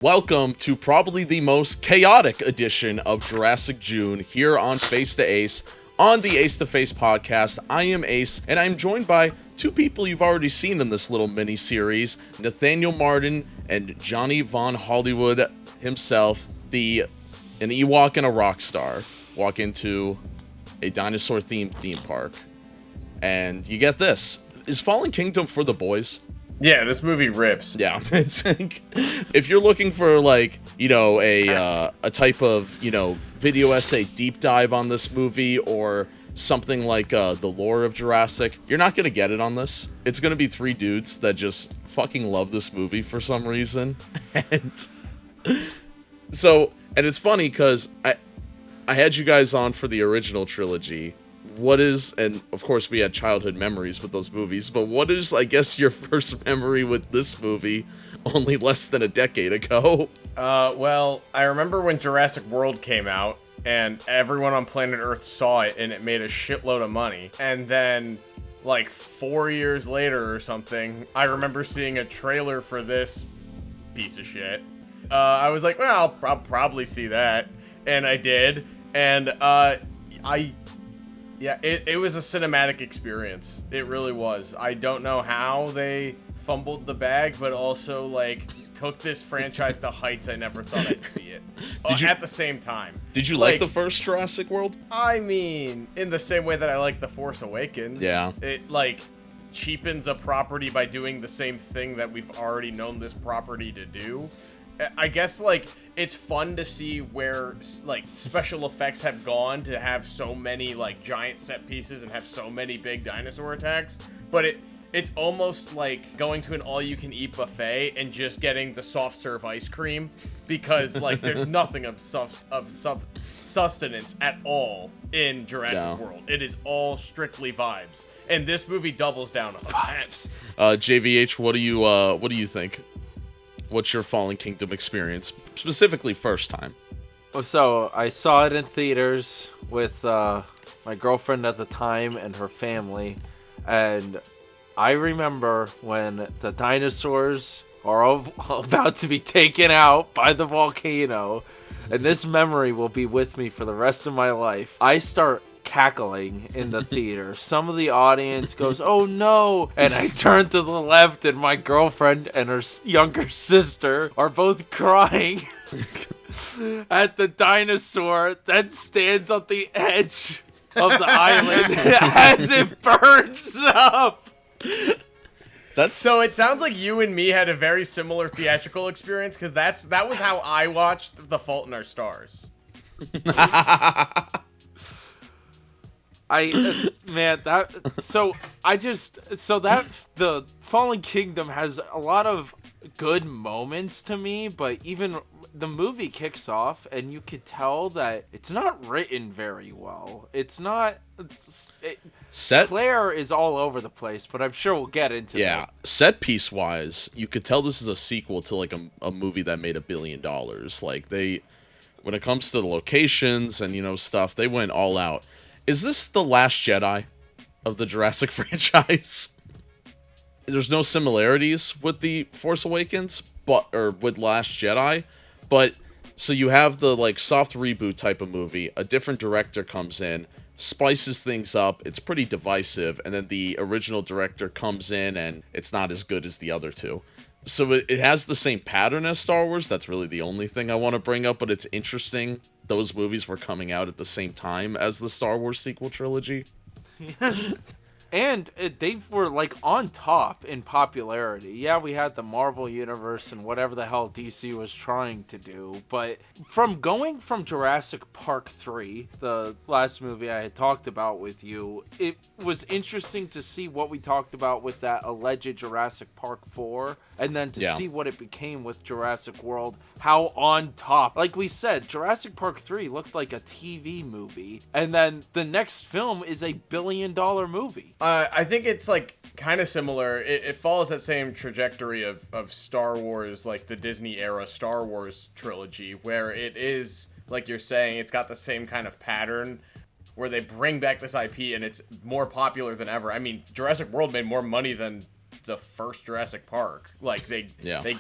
Welcome to probably the most chaotic edition of Jurassic June here on Face to Ace on the Ace2Face podcast. I am Ace, and I'm joined by two people you've already seen in this little mini-series, Nathaniel Martin and Johnny Vaughn Hollywood himself, an Ewok and a rock star, walk into a dinosaur-themed theme park. And you get this. Is Fallen Kingdom for the boys? Yeah, this movie rips. Yeah, it's like, if you're looking for like, a type of, video essay deep dive on this movie or something like the lore of Jurassic, you're not going to get it on this. It's going to be three dudes that just fucking love this movie for some reason. And it's funny because I had you guys on for the original trilogy. And of course we had childhood memories with those movies, but what is, I guess, your first memory with this movie only less than a decade ago? Well, I remember when Jurassic World came out, and everyone on planet Earth saw it, and it made a shitload of money. And then, like, 4 years later or something, I remember seeing a trailer for this piece of shit. I was like, well, I'll probably see that. And I did, and, Yeah, it was a cinematic experience. It really was. I don't know how they fumbled the bag, but also, like, took this franchise to heights I never thought I'd see it. At the same time. Did you like the first Jurassic World? I mean, in the same way that I like The Force Awakens. Yeah. It, like, cheapens a property by doing the same thing that we've already known this property to do. I guess, like, it's fun to see where, like, special effects have gone to have so many, like, giant set pieces and have so many big dinosaur attacks, but it's almost like going to an all-you-can-eat buffet and just getting the soft-serve ice cream, because, like, there's nothing of sustenance at all in Jurassic World. It is all strictly vibes, and this movie doubles down on vibes. JVH, what do you think? What's your Fallen Kingdom experience, specifically first time? So I saw it in theaters with my girlfriend at the time and her family, and I remember when the dinosaurs are all about to be taken out by the volcano, and this memory will be with me for the rest of my life. I start cackling in the theater. Some of the audience goes, "Oh no," and I turn to the left, and my girlfriend and her younger sister are both crying at the dinosaur that stands on the edge of the island as it burns up. So it sounds like you and me had a very similar theatrical experience, because that was how I watched The Fault in Our Stars. The Fallen Kingdom has a lot of good moments to me, but even the movie kicks off and you could tell that it's not written very well. Claire is all over the place, but I'm sure we'll get into that. Yeah, set piece wise, you could tell this is a sequel to like a movie that made $1 billion. Like when it comes to the locations and stuff, they went all out. Is this the Last Jedi of the Jurassic franchise? There's no similarities with The Force Awakens, or with Last Jedi, but so you have the like soft reboot type of movie, a different director comes in, spices things up, it's pretty divisive, and then the original director comes in and it's not as good as the other two. So it has the same pattern as Star Wars. That's really the only thing I want to bring up, but it's interesting those movies were coming out at the same time as the Star Wars sequel trilogy. And they were, like, on top in popularity. Yeah, we had the Marvel Universe and whatever the hell DC was trying to do. But going from Jurassic Park 3, the last movie I had talked about with you, it was interesting to see what we talked about with that alleged Jurassic Park 4. And then to see what it became with Jurassic World, how on top. Like we said, Jurassic Park 3 looked like a TV movie. And then the next film is a $1 billion movie. I think it's, like, kind of similar. It follows that same trajectory of Star Wars, like the Disney-era Star Wars trilogy, where it is, like you're saying, it's got the same kind of pattern where they bring back this IP and it's more popular than ever. I mean, Jurassic World made more money than the first Jurassic Park. Like they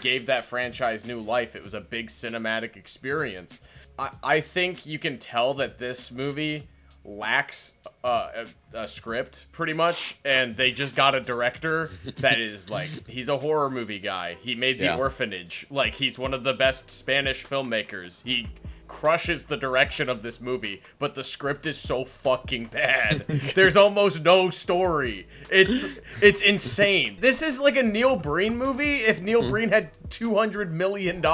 gave that franchise new life. It was a big cinematic experience. I think you can tell that this movie lacks a script pretty much, and they just got a director that is like, he's a horror movie guy. He made The Orphanage. Like, he's one of the best Spanish filmmakers. He crushes the direction of this movie, but the script is so fucking bad. There's almost no story. It's insane. This is like a Neil Breen movie if Neil Breen had $200 million.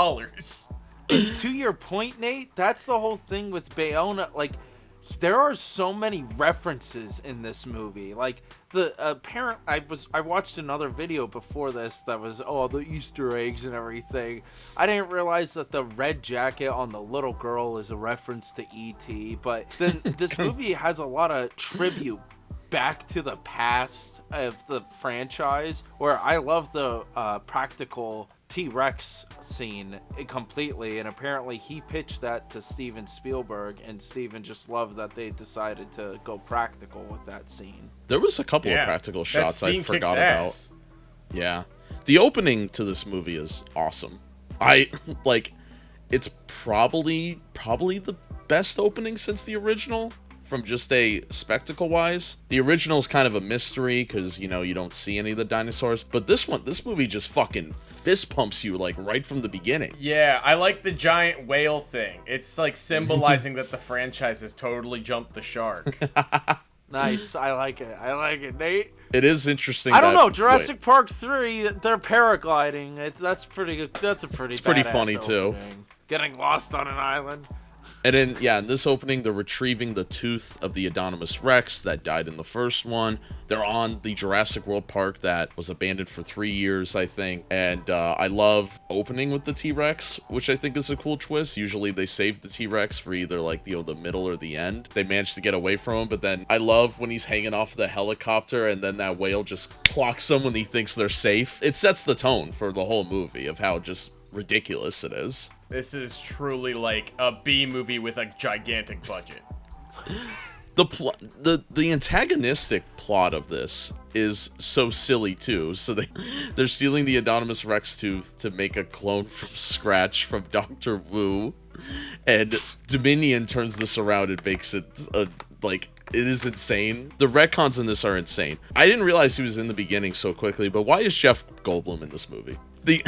And to your point, Nate, that's the whole thing with Bayona. Like, there are so many references in this movie. Like, I watched another video before this that was the Easter eggs and everything. I didn't realize that the red jacket on the little girl is a reference to E.T. But then this movie has a lot of tribute back to the past of the franchise, where I love the practical T-Rex scene completely, and apparently he pitched that to Steven Spielberg, and Steven just loved that they decided to go practical with that scene. There was a couple of practical shots I forgot about. Yeah. The opening to this movie is awesome. It's probably the best opening since the original. From just a spectacle-wise. The original is kind of a mystery because, you don't see any of the dinosaurs. But this movie just fucking fist pumps you, like, right from the beginning. Yeah, I like the giant whale thing. It's, like, symbolizing that the franchise has totally jumped the shark. Nice. I like it, Nate. It is interesting. I don't know. Jurassic Park 3, they're paragliding. That's pretty good. That's a pretty. It's pretty funny, too. Getting lost on an island. And then, in this opening, they're retrieving the tooth of the Anonymous Rex that died in the first one. They're on the Jurassic World Park that was abandoned for 3 years, I think. And I love opening with the T-Rex, which I think is a cool twist. Usually they save the T-Rex for either, like, the middle or the end. They managed to get away from him, but then I love when he's hanging off the helicopter and then that whale just clocks him when he thinks they're safe. It sets the tone for the whole movie of how just ridiculous it is. This is truly like a B movie with a gigantic budget. The antagonistic plot of this is so silly too. So they're stealing the Anonymous Rex tooth to make a clone from scratch from Dr. Wu, and Dominion turns this around and makes it it is insane. The retcons in this are insane. I didn't realize he was in the beginning so quickly, but why is Jeff Goldblum in this movie? I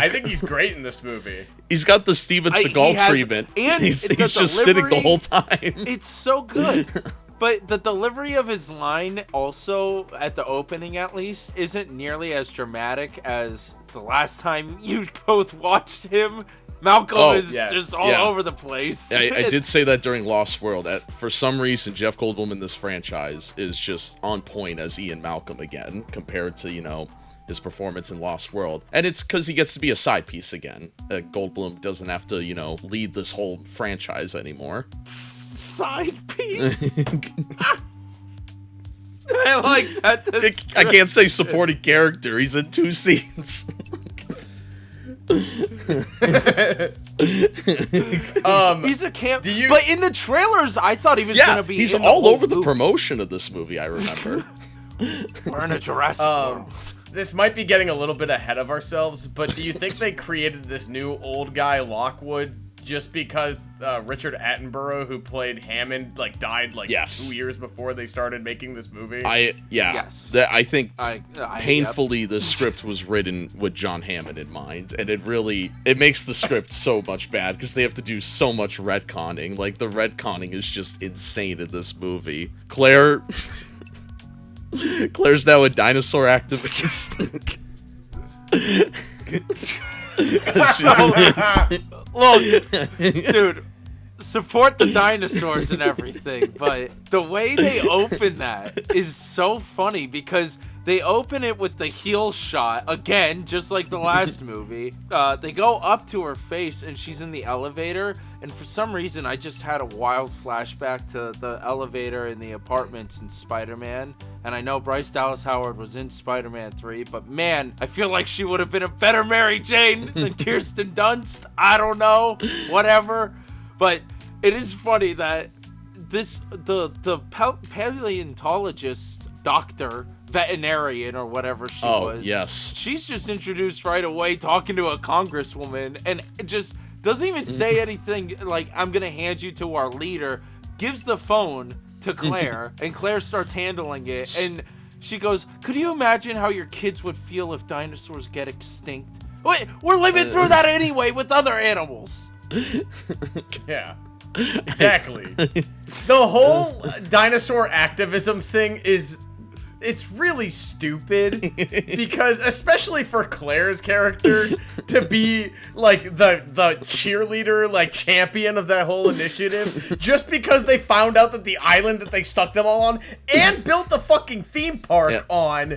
think he's great in this movie. He's got the Steven Seagal treatment. And he's just sitting the whole time. It's so good. But the delivery of his line also, at the opening at least, isn't nearly as dramatic as the last time you both watched him. Malcolm is just all over the place. I did say that during Lost World. For some reason, Jeff Goldblum in this franchise is just on point as Ian Malcolm again, compared to, his performance in Lost World. And it's because he gets to be a side piece again. Goldblum doesn't have to, lead this whole franchise anymore. Side piece? I like that. I can't say supporting character. He's in 2 scenes. He's a camp. But in the trailers, I thought he was going to be. He's all over the promotion of this movie. I remember. We're in a Jurassic World. This might be getting a little bit ahead of ourselves, but do you think they created this new old guy Lockwood just because Richard Attenborough, who played Hammond, died 2 years before they started making this movie? Yes. I think painfully the script was written with John Hammond in mind, and it makes the script so much bad because they have to do so much retconning. The retconning is just insane in this movie. Claire's now a dinosaur activist. Look, dude, support the dinosaurs and everything, but the way they open that is so funny because they open it with the heel shot, again, just like the last movie. They go up to her face and she's in the elevator, and for some reason I just had a wild flashback to the elevator in the apartments in Spider-Man. And I know Bryce Dallas Howard was in Spider-Man 3, but man, I feel like she would have been a better Mary Jane than Kirsten Dunst. I don't know, whatever. But it is funny that the paleontologist doctor veterinarian or whatever she Oh, was. yes. She's just introduced right away talking to a congresswoman and it just doesn't even say anything like, I'm going to hand you to our leader, gives the phone to Claire, and Claire starts handling it. And she goes, could you imagine how your kids would feel if dinosaurs get extinct? Wait, we're living through that anyway with other animals. Yeah. Exactly. The whole dinosaur activism thing it's really stupid because especially for Claire's character to be like the cheerleader, like champion of that whole initiative, just because they found out that the island that they stuck them all on and built the fucking theme park on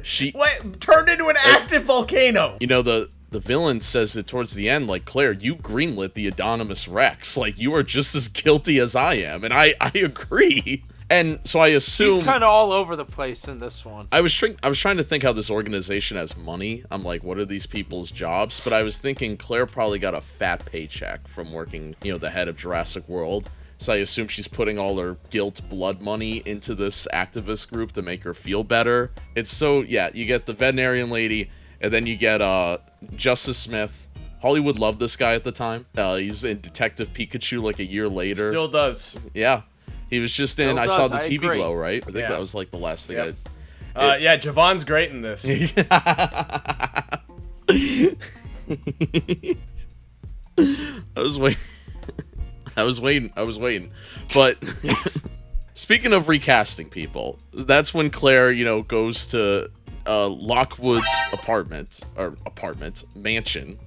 turned into an active volcano. You know, the villain says it towards the end, like, Claire, you greenlit the Anonymous Rex. Like, you are just as guilty as I am. And I agree. And so I assume... He's kind of all over the place in this one. I was trying to think how this organization has money. I'm like, what are these people's jobs? But I was thinking Claire probably got a fat paycheck from working, you know, the head of Jurassic World. So I assume she's putting all her guilt blood money into this activist group to make her feel better. It's so, yeah, you get the veterinarian lady, and then you get Justice Smith. Hollywood loved this guy at the time. He's in Detective Pikachu like a year later. Still does. Yeah. He was just in, I saw the TV Glow, right? I think that was like the last thing yeah, Javon's great in this. I was waiting. But speaking of recasting people, that's when Claire, you know, goes to Lockwood's mansion.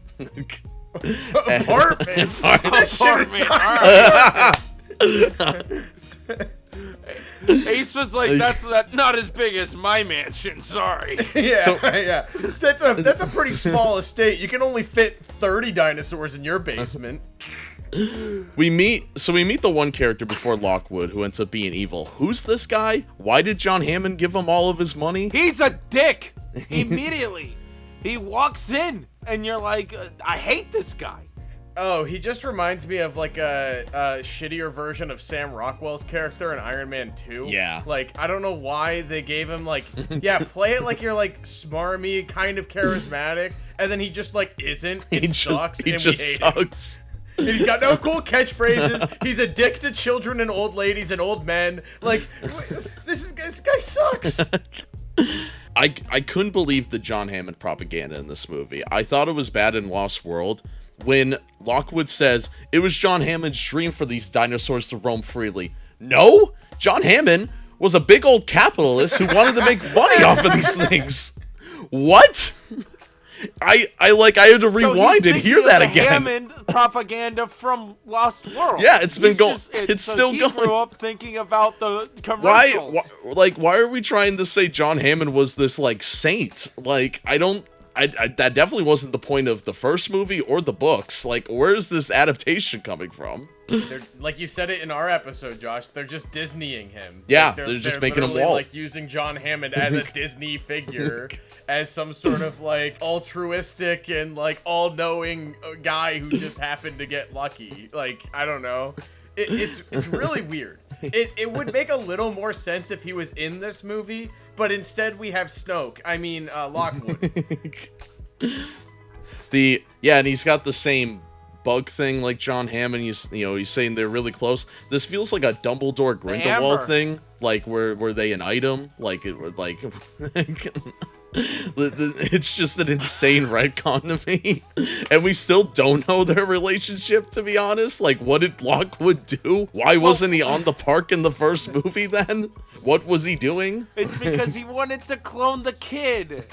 Ace was like, that's not as big as my mansion, sorry. Yeah. That's a pretty small estate. You can only fit 30 dinosaurs in your basement. We meet the one character before Lockwood who ends up being evil. Who's this guy? Why did John Hammond give him all of his money? He's a dick! Immediately. He walks in, and you're like, I hate this guy. Oh, he just reminds me of like a shittier version of Sam Rockwell's character in Iron Man 2. Yeah. Like, I don't know why they gave him like, yeah, play it like you're like smarmy, kind of charismatic, and then he just like isn't. It sucks. He just sucks. And he's got no cool catchphrases. He's a dick to children and old ladies and old men. Like, this guy sucks. I couldn't believe the John Hammond propaganda in this movie. I thought it was bad in Lost World when Lockwood says it was John Hammond's dream for these dinosaurs to roam freely. No, John Hammond was a big old capitalist who wanted to make money off of these things. What? I had to rewind and hear that again. Hammond propaganda from Lost World. Yeah, it's been going. It's still going. He grew up thinking about the commercials. Why are we trying to say John Hammond was this like saint? Like, that definitely wasn't the point of the first movie or the books. Like, where is this adaptation coming from? Like you said it in our episode, Josh, they're just Disneying him. Yeah, like they're just making him Walt. Like using John Hammond as a Disney figure, as some sort of like altruistic and like all-knowing guy who just happened to get lucky. Like, I don't know. It's really weird. It would make a little more sense if he was in this movie, but instead we have Lockwood. And he's got the same bug thing like John Hammond. He's saying they're really close. This feels like a Dumbledore Grindelwald thing, like were they an item? Like it were like it's just an insane retcon to me, and we still don't know their relationship, to be honest. Like, what did Lockwood do? Why wasn't he on the park in the first movie then? What was he doing? It's because he wanted to clone the kid.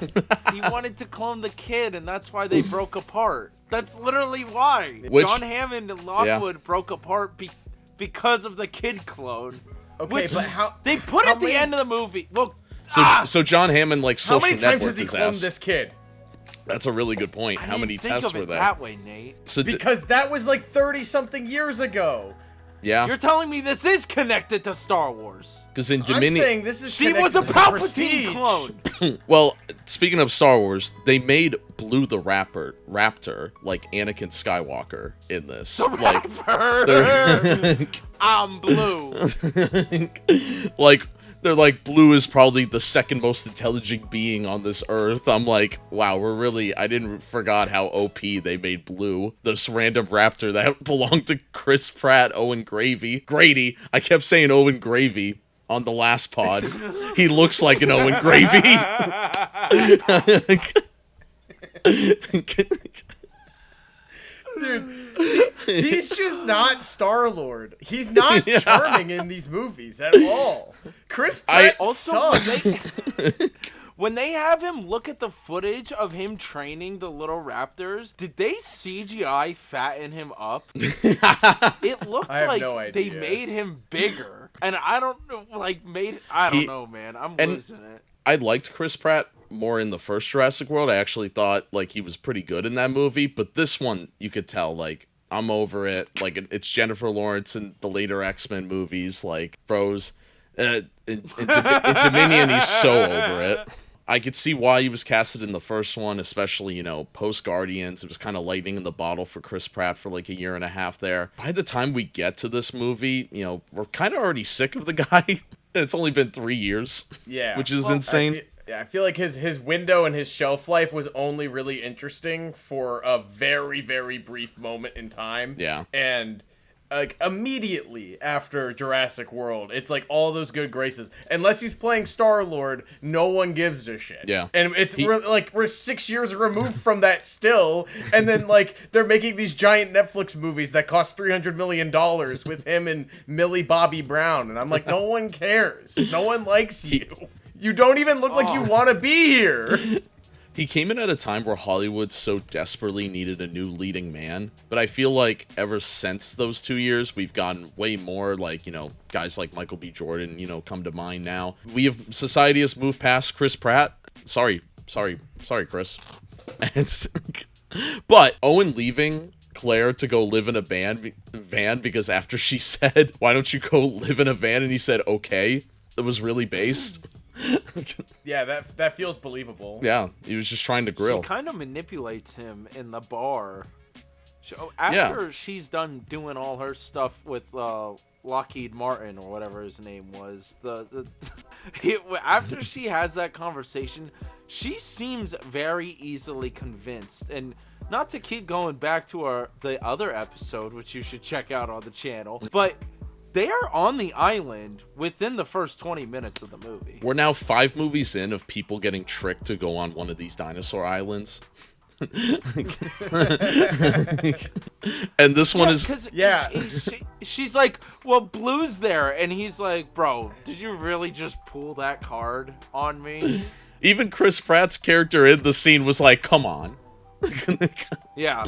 He wanted to clone the kid, and that's why they broke apart. That's literally why. John Hammond and Lockwood broke apart because of the kid clone. Okay, but how... They put at the end of the movie... Look... So John Hammond like social networked his ass. How many times has he cloned this kid? That's a really good point. How many tests were there? That way, Nate. So because that was like 30-something years ago. Yeah. You're telling me this is connected to Star Wars? Because in Dominion, I'm saying this is she was a Palpatine clone. Well, speaking of Star Wars, they made Blue the Raptor like Anakin Skywalker in this. The Raptor. I'm Blue. Like, They're like, Blue is probably the second most intelligent being on this earth. I'm like, wow, I didn't forgot how OP they made Blue. This random raptor that belonged to Chris Pratt, Owen Grady. I kept saying Owen Gravy on the last pod. He looks like an Owen Gravy. Dude, he's just not Star-Lord. He's not charming in these movies at all. Chris Pratt sucks. When they have him look at the footage of him training the little raptors, did they CGI fatten him up? It looked like they made him bigger. And I don't know, I don't know, man. I'm losing it. I liked Chris Pratt more in the first Jurassic World. I actually thought, like, he was pretty good in that movie. But this one, you could tell, like, I'm over it. Like, it's Jennifer Lawrence in the later X-Men movies, like, bros. In Dominion, he's so over it. I could see why he was casted in the first one, especially, you know, post-Guardians. It was kind of lightning in the bottle for Chris Pratt for like a year and a half there. By the time we get to this movie, you know, we're kind of already sick of the guy. It's only been 3 years. Yeah. Which is insane. I feel like his window and his shelf life was only really interesting for a very, very brief moment in time. Yeah. And like immediately after Jurassic World, it's like all those good graces. Unless he's playing Star-Lord, no one gives a shit. Yeah. And we're 6 years removed from that still, and then like they're making these giant Netflix movies that cost $300 million with him and Millie Bobby Brown, and I'm like, no one cares. No one likes you. You don't even look like you want to be here. He came in at a time where Hollywood so desperately needed a new leading man, but I feel like ever since those 2 years, we've gotten way more, like, you know, guys like Michael B. Jordan, you know, come to mind now. Society has moved past Chris Pratt. Sorry, Chris. But Owen leaving Claire to go live in a van because after she said, why don't you go live in a van? And he said, okay, it was really based. Yeah, that feels believable. Yeah, he was just trying to grill. She kind of manipulates him in the bar. After she's done doing all her stuff with Lockheed Martin or whatever his name was, after she has that conversation, she seems very easily convinced. And not to keep going back to the other episode, which you should check out on the channel, but they are on the island within the first 20 minutes of the movie. We're now 5 movies in of people getting tricked to go on one of these dinosaur islands. And this one is... She's like, well, Blue's there. And he's like, bro, did you really just pull that card on me? Even Chris Pratt's character in the scene was like, come on. Yeah.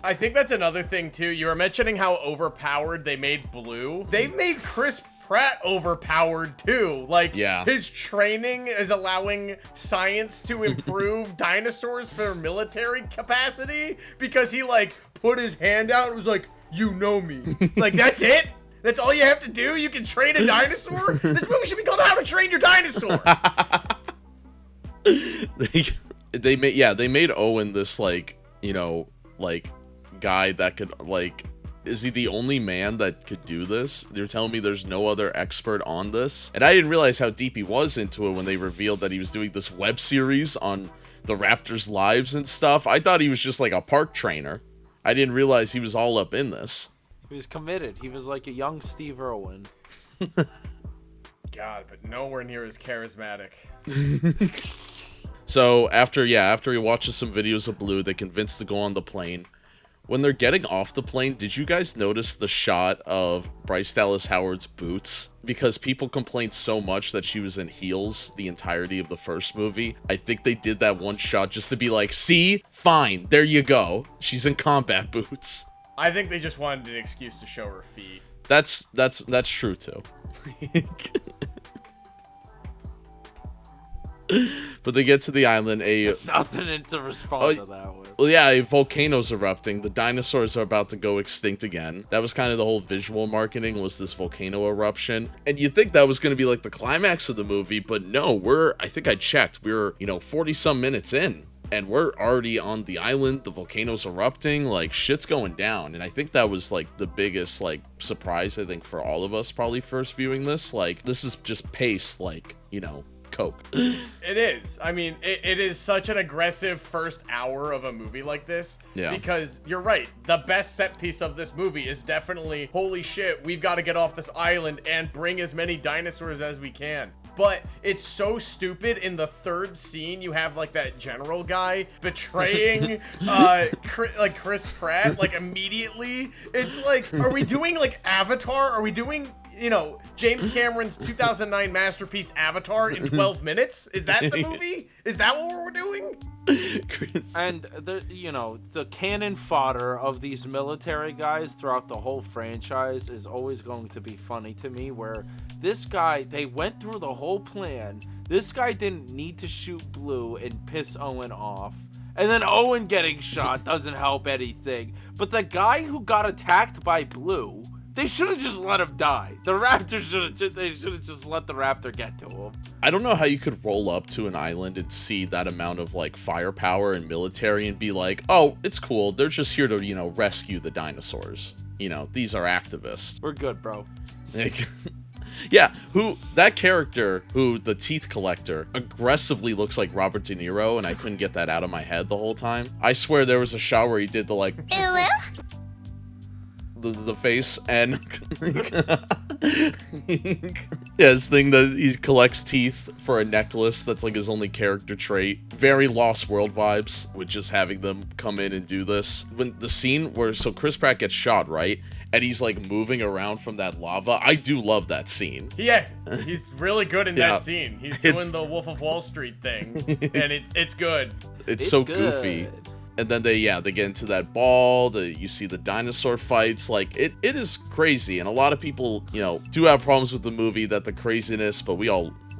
I think that's another thing, too. You were mentioning how overpowered they made Blue. They've made Chris Pratt overpowered, too. Like, his training is allowing science to improve dinosaurs for military capacity because he, like, put his hand out and was like, you know me. Like, that's it? That's all you have to do? You can train a dinosaur? This movie should be called How to Train Your Dinosaur. They made Owen this, like, you know, like, guy that could, like, is he the only man that could do this? They're telling me there's no other expert on this, and I didn't realize how deep he was into it when they revealed that he was doing this web series on the raptors' lives and stuff. I thought he was just like a park trainer. I didn't realize he was all up in this. He was committed. He was like a young Steve Irwin. God, but nowhere near as charismatic. So after he watches some videos of Blue, they convince to go on the plane. When they're getting off the plane, did you guys notice the shot of Bryce Dallas Howard's boots? Because people complained so much that she was in heels the entirety of the first movie. I think they did that one shot just to be like, see? Fine, there you go. She's in combat boots. I think they just wanted an excuse to show her feet. That's true too. But they get to the island, nothing to respond to that with. Well, yeah, a volcano's erupting. The dinosaurs are about to go extinct again. That was kind of the whole visual marketing, was this volcano eruption. And you'd think that was going to be like the climax of the movie, but no, I think I checked. We were, 40 some minutes in. and we're already on the island, the volcano's erupting, like shit's going down. And I think that was like the biggest like surprise, I think, for all of us probably first viewing this. Like, this is just paced like, you know, Coke. It is. I mean, it is such an aggressive first hour of a movie like this. Yeah. Because you're right. The best set piece of this movie is definitely, holy shit, we've got to get off this island and bring as many dinosaurs as we can. But it's so stupid. In the third scene, you have like that general guy betraying Chris Pratt like immediately. It's like, are we doing like Avatar? Are we doing, you know, James Cameron's 2009 masterpiece Avatar in 12 minutes? Is that the movie? Is that what we're doing? And the cannon fodder of these military guys throughout the whole franchise is always going to be funny to me, where this guy, they went through the whole plan. This guy didn't need to shoot Blue and piss Owen off. And then Owen getting shot doesn't help anything. But the guy who got attacked by Blue, they should have just let him die. The raptor should have just let the raptor get to him. I don't know how you could roll up to an island and see that amount of like firepower and military and be like, oh, it's cool. They're just here to, you know, rescue the dinosaurs. You know, these are activists. We're good, bro. Like, yeah, that character, the teeth collector, aggressively looks like Robert De Niro, and I couldn't get that out of my head the whole time. I swear there was a shot where he did the like the face and yeah, his thing that he collects teeth for a necklace. That's like his only character trait. Very Lost World vibes with just having them come in and do this. When the scene where Chris Pratt gets shot, right? And he's like moving around from that lava. I do love that scene. Yeah, he's really good in that scene. He's doing the Wolf of Wall Street thing, and it's good. It's so good. Goofy. And then they get into that ball. You see the dinosaur fights. Like, it is crazy. And a lot of people, you know, do have problems with the movie, that the craziness, but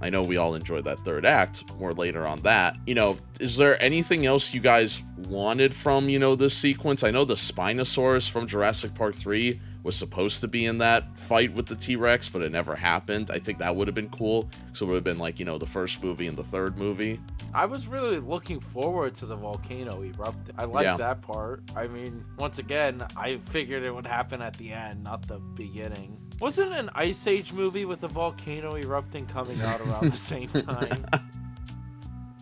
I know we all enjoyed that third act. More later on that. You know, is there anything else you guys wanted from, you know, this sequence? I know the Spinosaurus from Jurassic Park 3 was supposed to be in that fight with the T-Rex, but it never happened. I think that would have been cool. So it would have been like, you know, the first movie and the third movie. I was really looking forward to the volcano erupting. I liked that part. I mean, once again, I figured it would happen at the end, not the beginning. Wasn't an Ice Age movie with a volcano erupting coming out around the same time?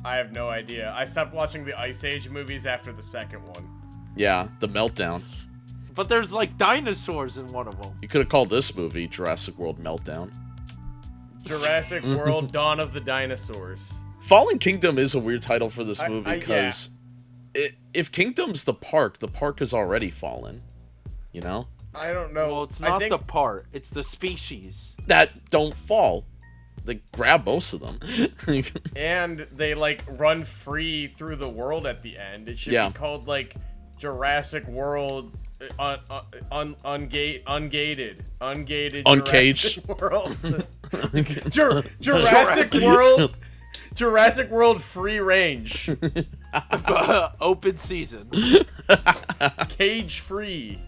I have no idea. I stopped watching the Ice Age movies after the second one. Yeah, the Meltdown. But there's like dinosaurs in one of them. You could have called this movie Jurassic World Meltdown. Jurassic World Dawn of the Dinosaurs. Fallen Kingdom is a weird title for this movie because if Kingdom's the park has already fallen. You know? I don't know. Well, it's not the part. It's the species. That don't fall. They grab most of them. And they, like, run free through the world at the end. It should be called, like, Jurassic World... ungated Uncaged Jurassic World free range. Open season. Cage free.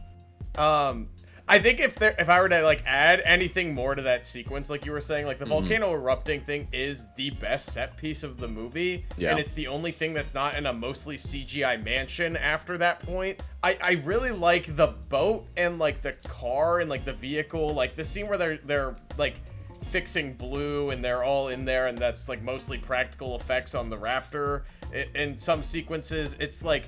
I think if I were to like add anything more to that sequence, like you were saying, like the volcano erupting thing is the best set piece of the movie, and it's the only thing that's not in a mostly CGI mansion after that point. I really like the boat and like the car and like the vehicle, like the scene where they're like fixing Blue and they're all in there, and that's like mostly practical effects on the raptor. In some sequences, it's like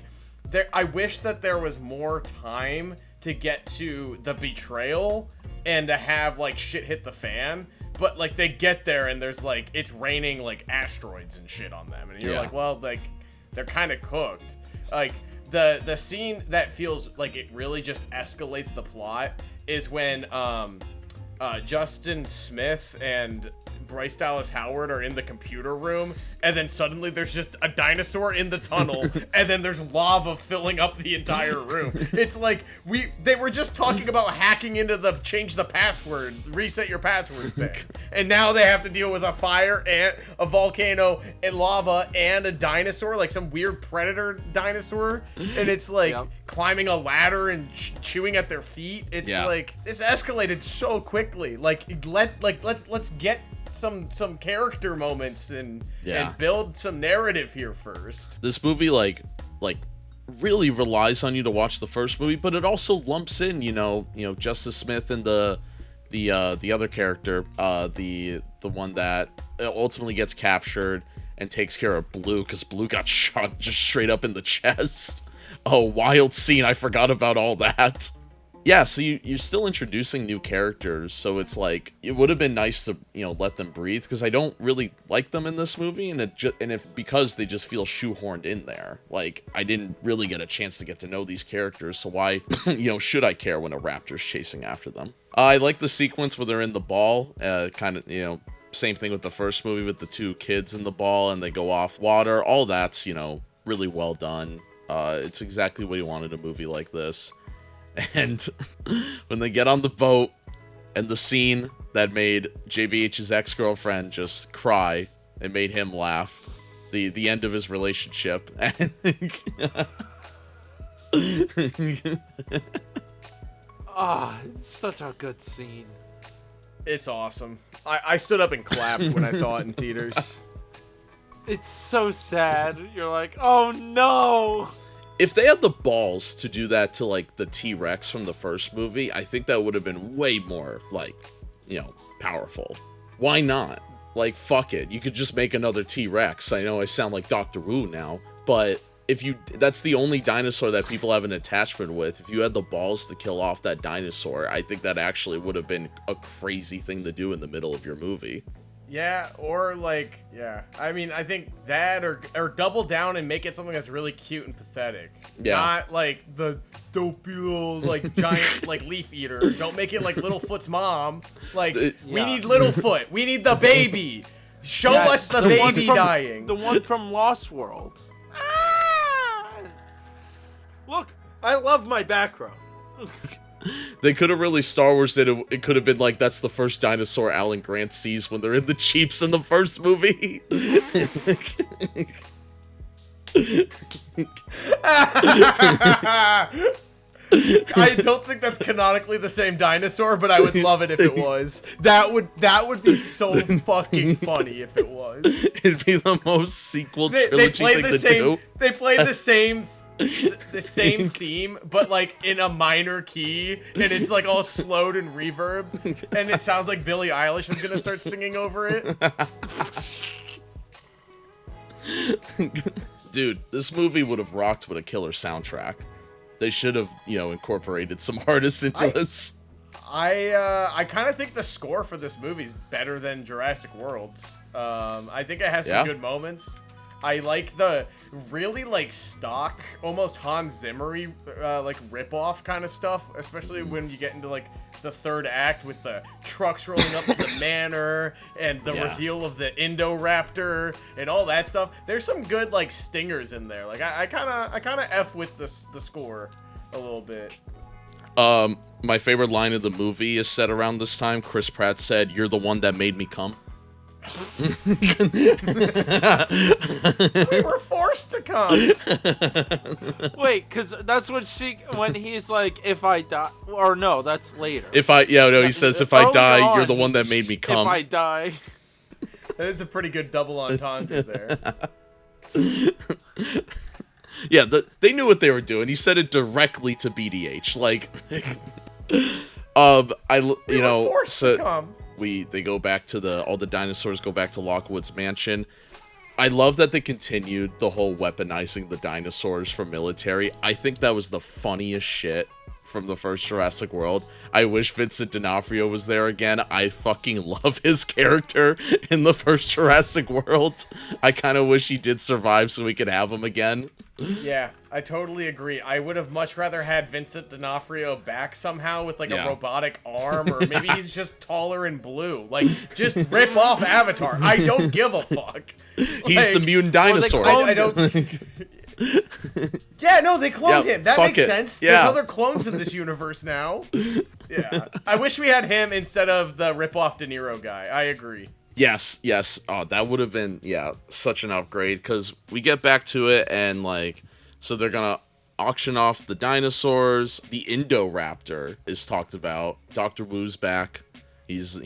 I wish that there was more time to get to the betrayal and to have like shit hit the fan, but like they get there and there's like it's raining like asteroids and shit on them, and you're like, well, like they're kind of cooked. Like the scene that feels like it really just escalates the plot is when Justin Smith and Bryce Dallas Howard are in the computer room, and then suddenly there's just a dinosaur in the tunnel, and then there's lava filling up the entire room. It's like they were just talking about hacking into the change the password, reset your password thing, and now they have to deal with a fire and a volcano and lava and a dinosaur, like some weird predator dinosaur, and it's like climbing a ladder and chewing at their feet. It's like this escalated so quickly. Like let's get get some character moments and Yeah. build some narrative here first. This movie like really relies on you to watch the first movie, but it also lumps in, Justice Smith and the other character, the one that ultimately gets captured and takes care of Blue, because Blue got shot just straight up in the chest. Oh, wild scene. I forgot about all that. Yeah, so you're still introducing new characters, so it's like, it would have been nice to, let them breathe, because I don't really like them in this movie, and because they just feel shoehorned in there. Like, I didn't really get a chance to get to know these characters, so why, should I care when a raptor's chasing after them? I like the sequence where they're in the ball, kind of, same thing with the first movie with the two kids in the ball, and they go off water. All that's, really well done. It's exactly what you wanted a movie like this. And when they get on the boat, and the scene that made JVH's ex-girlfriend just cry and made him laugh, the end of his relationship. It's such a good scene. It's awesome. I stood up and clapped when I saw it in theaters. It's so sad. You're like, oh no! If they had the balls to do that to, like, the T-Rex from the first movie, I think that would have been way more, like, powerful. Why not? Like, fuck it. You could just make another T-Rex. I know I sound like Doctor Wu now, but that's the only dinosaur that people have an attachment with. If you had the balls to kill off that dinosaur, I think that actually would have been a crazy thing to do in the middle of your movie. Yeah, or like, yeah. I mean, I think that or double down and make it something that's really cute and pathetic. Yeah. Not like the dopey little, like, giant, like, leaf eater. Don't make it like Littlefoot's mom. Like, we need Littlefoot. We need the baby. Show us the baby dying. The one from Lost World. Look, I love my background. They could have really Star Wars it. It could have been like, that's the first dinosaur Alan Grant sees when they're in the Jeeps in the first movie. I don't think that's canonically the same dinosaur, but I would love it if it was. That would be so fucking funny if it was. It'd be the most sequel trilogy thing to do. They played the same theme, but like in a minor key, and it's like all slowed and reverb, and it sounds like Billie Eilish is gonna start singing over it. Dude, this movie would have rocked with a killer soundtrack. They should have, incorporated some artists into this. I kind of think the score for this movie is better than Jurassic World's. I think it has some good moments. I like the really, like, stock, almost Hans Zimmer-y, like, rip-off kind of stuff, especially when you get into, like, the third act with the trucks rolling up to the manor and the reveal of the Indoraptor and all that stuff. There's some good, like, stingers in there. Like, I kind of F with the score a little bit. My favorite line of the movie is said around this time. Chris Pratt said, "You're the one that made me come." We were forced to come. Wait, because that's when he's like, if I die, or no, that's later. He says, if I die, you're the one that made me come. If I die. That is a pretty good double entendre there. Yeah, they knew what they were doing. He said it directly to BDH. Like, We were forced to come. They go back to all the dinosaurs go back to Lockwood's mansion. I love that they continued the whole weaponizing the dinosaurs for military. I think that was the funniest shit from the first Jurassic World. I wish Vincent D'Onofrio was there again. I fucking love his character in the first Jurassic World. I kind of wish he did survive so we could have him again. Yeah, I totally agree. I would have much rather had Vincent D'Onofrio back somehow with, like, a robotic arm, or maybe he's just taller and blue. Like, just rip off Avatar. I don't give a fuck. He's the mutant dinosaur. I don't... Yeah, no, they cloned him. That makes sense. Yeah. There's other clones in this universe now. Yeah. I wish we had him instead of the rip-off De Niro guy. I agree. Yes. Oh, that would have been, such an upgrade, because we get back to it, and, like, so they're gonna auction off the dinosaurs. The Indoraptor is talked about. Dr. Wu's back. He's,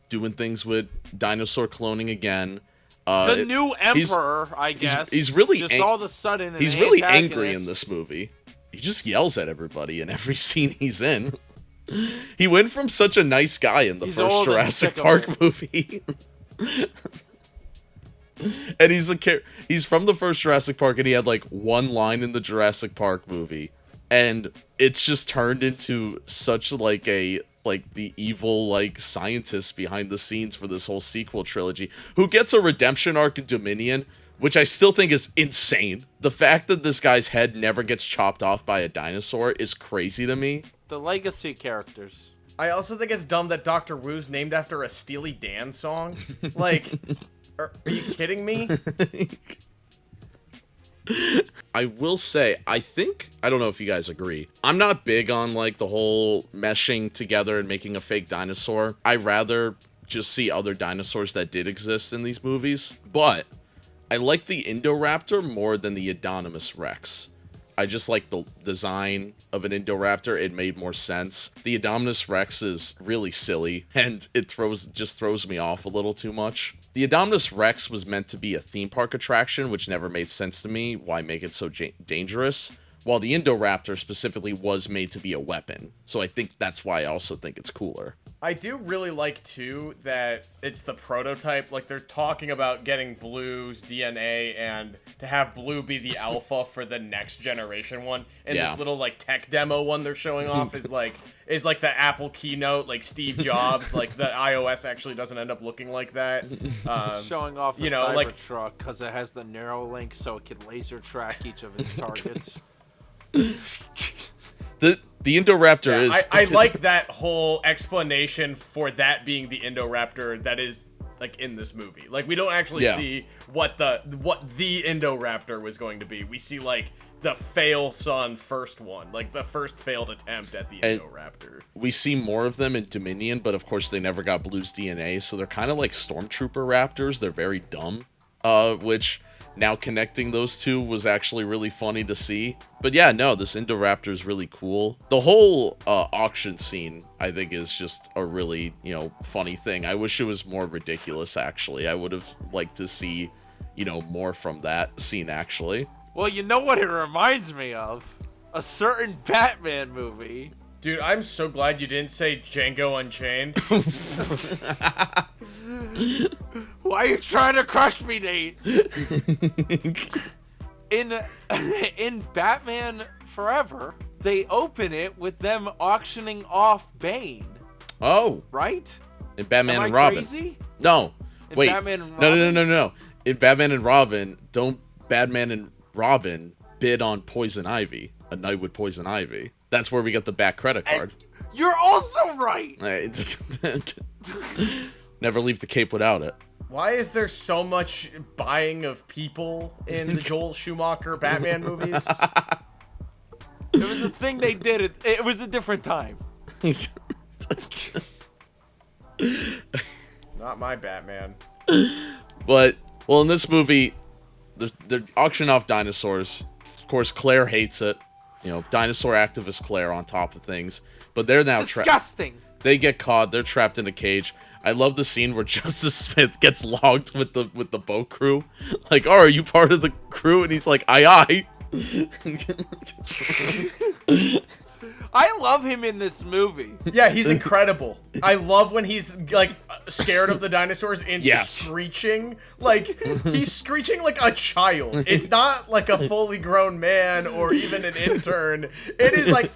doing things with dinosaur cloning again. The new emperor, I guess. He's really just all of a sudden. He's really angry in this movie. He just yells at everybody in every scene he's in. He went from such a nice guy in the first Jurassic Park movie. And he's from the first Jurassic Park, and he had like one line in the Jurassic Park movie, and it's just turned into such like the evil like scientist behind the scenes for this whole sequel trilogy, who gets a redemption arc in Dominion, which I still think is insane. The fact that this guy's head never gets chopped off by a dinosaur is crazy to me. The legacy characters. I also think it's dumb that Dr. Wu's named after a Steely Dan song. Like, are you kidding me? I will say, I don't know if you guys agree. I'm not big on like the whole meshing together and making a fake dinosaur. I rather just see other dinosaurs that did exist in these movies. But I like the Indoraptor more than the Anonymous Rex. I just like the design of an Indoraptor. It made more sense. The Indominus Rex is really silly, and it just throws me off a little too much. The Indominus Rex was meant to be a theme park attraction, which never made sense to me. Why make it so dangerous? While the Indoraptor specifically was made to be a weapon. So I think that's why I also think it's cooler. I do really like, too, that it's the prototype. Like, they're talking about getting Blue's DNA and to have Blue be the alpha for the next generation one. And this little, like, tech demo one they're showing off is like the Apple keynote, like Steve Jobs. Like, the iOS actually doesn't end up looking like that. Showing off the Cybertruck because it has the narrow link so it can laser track each of its targets. The Indoraptor is... I like that whole explanation for that being the Indoraptor that is, like, in this movie. Like, we don't actually see what the Indoraptor was going to be. We see, like, the fail-son first one. Like, the first failed attempt at the Indoraptor. We see more of them in Dominion, but of course they never got Blue's DNA, so they're kind of like Stormtrooper Raptors. They're very dumb, which... Now connecting those two was actually really funny to see. But yeah, no, this Indoraptor is really cool. The whole auction scene, I think, is just a really, funny thing. I wish it was more ridiculous, actually. I would have liked to see, more from that scene, actually. Well, you know what it reminds me of? A certain Batman movie. Dude, I'm so glad you didn't say Django Unchained. Why are you trying to crush me, Nate? In Batman Forever, they open it with them auctioning off Bane. Oh. Right? In Batman and I Robin. Crazy? No. Wait. Batman and Robin? No. In Batman and Robin, don't Batman and Robin bid on Poison Ivy. A Night with Poison Ivy. That's where we get the Bat credit card. You're also right! Never leave the cape without it. Why is there so much buying of people in the Joel Schumacher Batman movies? It was a thing they did. It was a different time. Not my Batman. But, well, in this movie, they're auctioning off dinosaurs. Of course, Claire hates it. Dinosaur activist Claire on top of things. But they're now disgusting. They get caught. They're trapped in a cage. I love the scene where Justice Smith gets logged with the boat crew. Like, oh, are you part of the crew? And he's like, aye. I love him in this movie. Yeah, he's incredible. I love when he's, like, scared of the dinosaurs and screeching. Like, he's screeching like a child. It's not like a fully grown man or even an intern. It is like,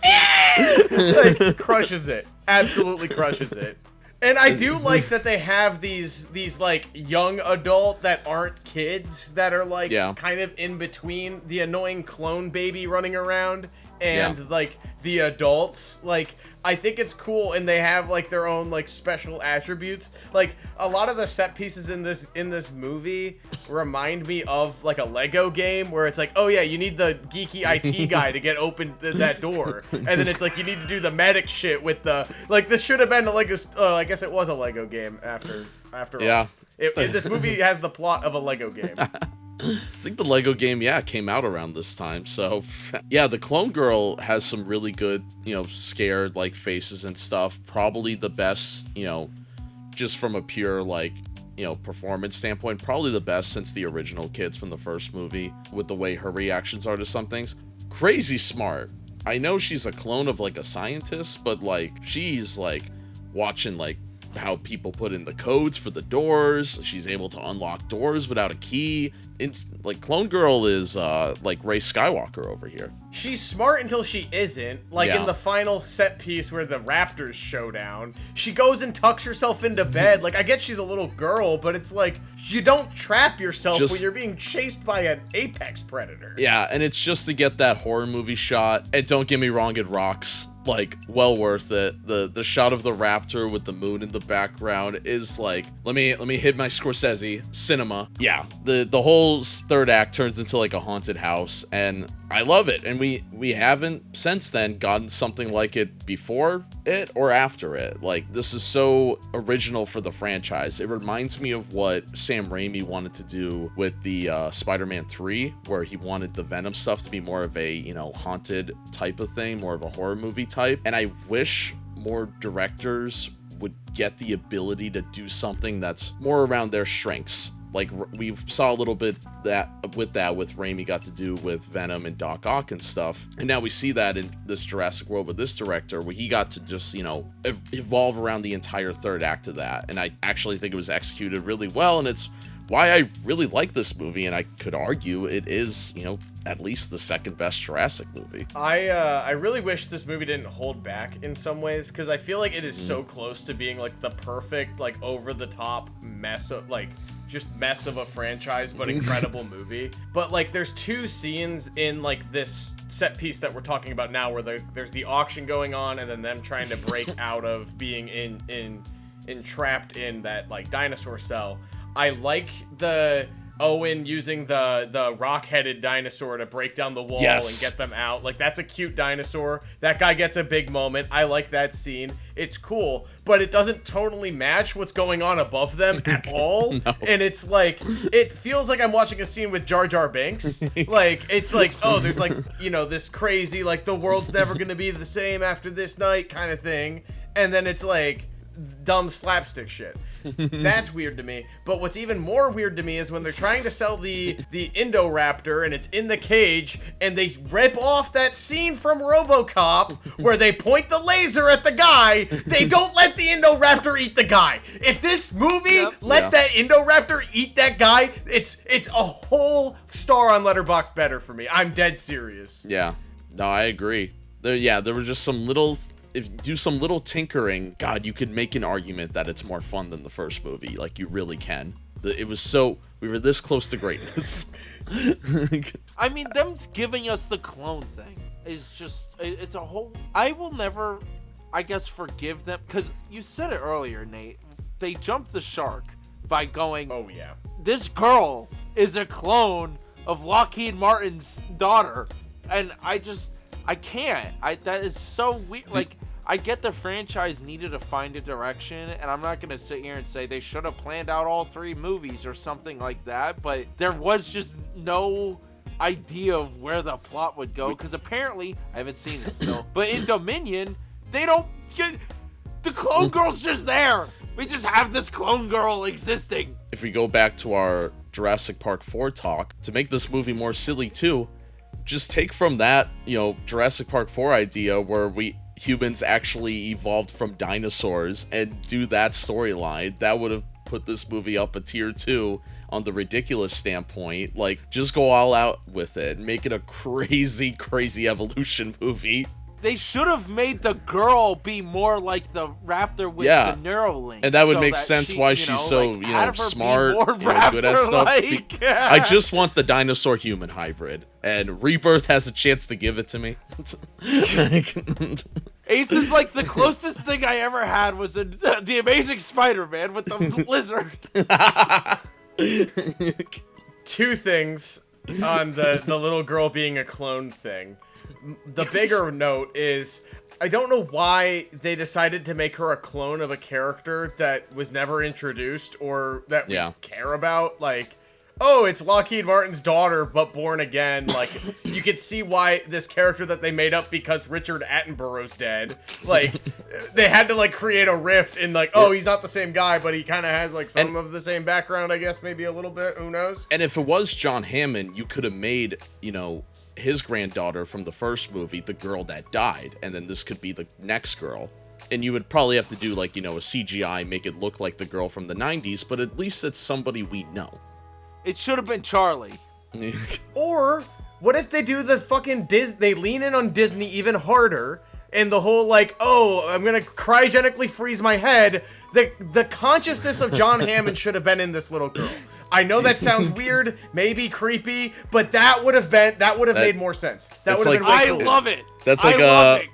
like, crushes it. Absolutely crushes it. And I do like that they have these like young adult that aren't kids that are like kind of in between the annoying clone baby running around and like the adults. Like, I think it's cool, and they have like their own like special attributes. Like, a lot of the set pieces in this movie remind me of like a Lego game where it's like, oh yeah, you need the geeky IT guy to get open that door, and then it's like you need to do the medic shit with the like. This should have been a Lego. I guess it was a Lego game after all. This movie has the plot of a Lego game. I think the Lego game, came out around this time. So, yeah, the clone girl has some really good, scared, like, faces and stuff. Probably the best, just from a pure, like, performance standpoint, probably the best since the original kids from the first movie, with the way her reactions are to some things. Crazy smart. I know she's a clone of, like, a scientist, but, like, she's, like, watching, like, how people put in the codes for the doors. She's able to unlock doors without a key. It's like Clone Girl is like Rey Skywalker over here. She's smart until she isn't. Like in the final set piece where the Raptors showdown, she goes and tucks herself into bed. Like, I get she's a little girl, but it's like, you don't trap yourself when you're being chased by an apex predator. Yeah, and it's just to get that horror movie shot. And don't get me wrong, it rocks. Like, well worth it. The shot of the raptor with the moon in the background is like, let me hit my Scorsese cinema. Yeah, the whole third act turns into like a haunted house, and I love it. And we haven't since then gotten something like it before it or after it. Like, this is so original for the franchise. It reminds me of what Sam Raimi wanted to do with the Spider-Man 3, where he wanted the Venom stuff to be more of a, haunted type of thing, more of a horror movie type. And I wish more directors would get the ability to do something that's more around their strengths. Like, we saw a little bit with Raimi got to do with Venom and Doc Ock and stuff. And now we see that in this Jurassic World with this director, where he got to just, evolve around the entire third act of that. And I actually think it was executed really well. And it's why I really like this movie. And I could argue it is, at least the second best Jurassic movie. I really wish this movie didn't hold back in some ways, because I feel like it is so close to being like the perfect, like, over the top mess of, like, just mess of a franchise, but incredible movie. But like, there's two scenes in like this set piece that we're talking about now, where there's the auction going on, and then them trying to break out of being entrapped in that like dinosaur cell. I like the Owen using the rock-headed dinosaur to break down the wall and get them out. Like, that's a cute dinosaur. That guy gets a big moment. I like that scene. It's cool, but it doesn't totally match what's going on above them at all. No. And it's like, it feels like I'm watching a scene with Jar Jar Binks. Like, it's like, oh, there's like, this crazy, like, the world's never gonna be the same after this night kind of thing. And then it's like dumb slapstick shit. That's weird to me. But what's even more weird to me is when they're trying to sell the Indoraptor and it's in the cage, and they rip off that scene from RoboCop where they point the laser at the guy. They don't let the Indoraptor eat the guy. If this movie let that Indoraptor eat that guy, it's a whole star on Letterboxd better for me. I'm dead serious. Yeah. No, I agree. There were just some little... If you do some little tinkering, God, you could make an argument that it's more fun than the first movie. Like, you really can. We were this close to greatness. I mean, them giving us the clone thing is just, it's a whole, I will never, I guess, forgive them, because you said it earlier, Nate. They jumped the shark by going, oh yeah, this girl is a clone of Lockheed Martin's daughter. And I can't. That is so weird. Like, I get the franchise needed to find a direction, and I'm not going to sit here and say they should have planned out all 3 movies or something like that, but there was just no idea of where the plot would go, because apparently, I haven't seen it still, but in Dominion, they don't get... The clone girl's just there. We just have this clone girl existing. If we go back to our Jurassic Park 4 talk, to make this movie more silly too, just take from that, Jurassic Park 4 idea where humans actually evolved from dinosaurs, and do that storyline. That would have put this movie up a tier 2 on the ridiculous standpoint. Like, just go all out with it. Make it a crazy, crazy evolution movie. They should have made the girl be more like the raptor with the Neuralink. And that would make sense why she's so, smart, good at stuff. I just want the dinosaur human hybrid, and Rebirth has a chance to give it to me. Ace is like the closest thing I ever had was in The Amazing Spider-Man with the lizard. 2 things on the little girl being a clone thing. The bigger note is, I don't know why they decided to make her a clone of a character that was never introduced or that we care about. Like, oh, it's Lockheed Martin's daughter, but born again. Like, you could see why this character that they made up because Richard Attenborough's dead. Like, they had to, like, create a rift in, like, oh, he's not the same guy, but he kind of has, like, some of the same background, I guess, maybe a little bit. Who knows? And if it was John Hammond, you could have made, you know, his granddaughter from the first movie the girl that died, and then this could be the next girl. And you would probably have to do, like, you know, a CGI, make it look like the girl from the 90s, but at least it's somebody we know. It should have been Charlie. Or, what if they do the fucking they lean in on Disney even harder, and the whole, like, oh, I'm gonna cryogenically freeze my head. The consciousness of John Hammond should have been in this little girl. I know that sounds weird, maybe creepy, but that would have made more sense. That would have been way cooler. I love it. That's like